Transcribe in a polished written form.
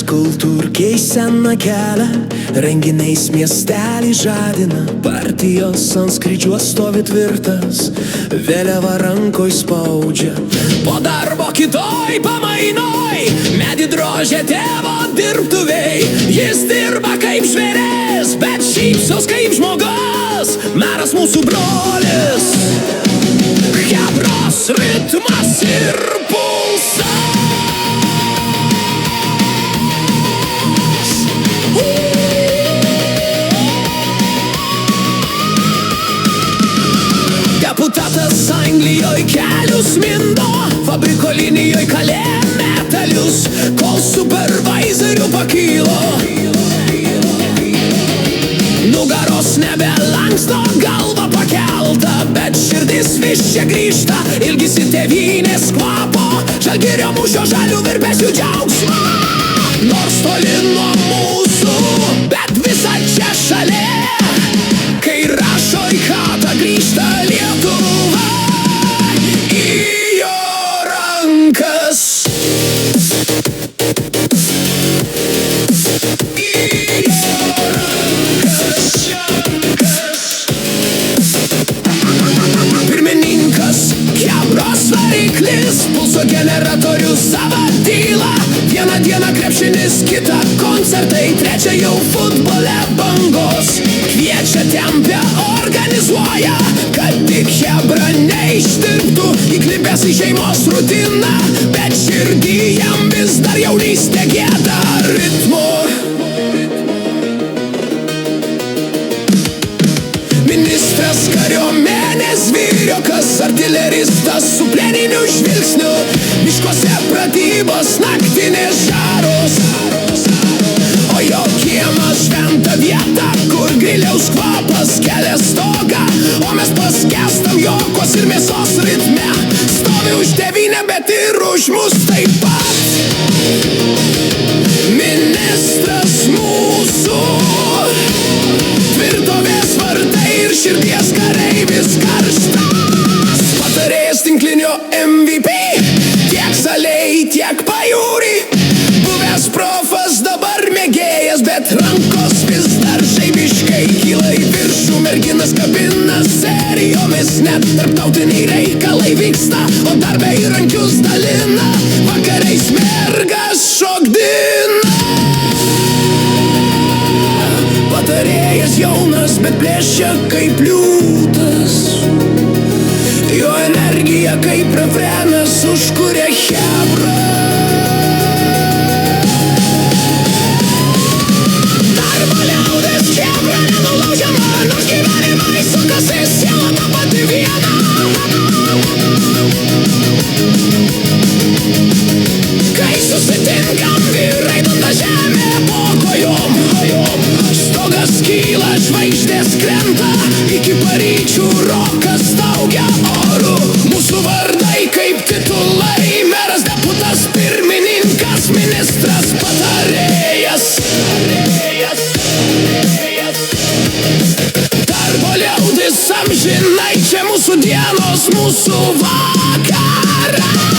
Kultūrkiais seną kelią, renginiais miestelį žadina. Partijos ant skrydžiuos stovi tvirtas, vėliava rankoj spaudžia. Po darbo kitoj pamainoj, medį drožia tėvo dirbtuviai. Jis dirba kaip žvėris, bet šypsos kaip žmogus. Meras mūsų brolis, chebros ritmas ir pulsas. Deputatas Anglijoj kelius mindo, fabriko linijoj kalė metalius, kol supervaizorių pakylo. Nugaros nebelanksto, galva pakelta, bet širdis vis čia grįžta, ilgisi tėvynės kvapo, Žalgirio mūšio žalių virpesių džiaugsmo. Nors toli nuo mūsų, bet visa čia šalia, kai rašo į chatą grįžta Lietuva į jo rankas. Pirmininkas, chebros variklis, pulso generatorius savo tylą. Vieną dieną krepšinis, kitą koncertai, trečią jau futbole bangos. Kviečia, tempia, organizuoja, kad tik chebra neištirptų, įklibęs į šeimos rutiną, bet širdį jam vis dar jaunystė gieda ritmu. Ministras kariuomenės vyriokas, artileristas su pleniniu žvilgsniu, miškuose pratybos, naktinės žaros. O jo kiemas šventa vieta, kur griliaus kvapas kelia stogą, o mes paskęstam juokos ir mėsos ritme. Stovi už tėvynę, bet ir už mus taip pat. Ministras mūsų, tvirtovės vartai ir širdies kareivis karštas. Patarėjas tinklinio MVP, tiek saliai, tiek pajūri. Buvęs profas, dabar mėgėjas, bet rankos vis dar žaibiškai kyla į viršų. Merginas kabina serijomis, net tarptautiniai reikalai vyksta, o darbe įrankius dalina, vakarais mergas šokdina. Patarėjas jaunas, bet plėšia kaip liūtas, jo energija kaip refrenas užkuria chebra. Darbo liaudės chebra nenulaužiama, nors gyvenimai sukasi, siela ta pati viena. Kai susitinkam, vyrai dunda žemė po kojom, stogas kyla, žvaigždės krenta, iki paryčių rokas staugia oru. Mūsų vardai kaip titulai, meras, deputas, pirmininkas, ministras, patarėjas. Darbo liaudis amžinai, čia mūsų dienos, mūsų vakarai.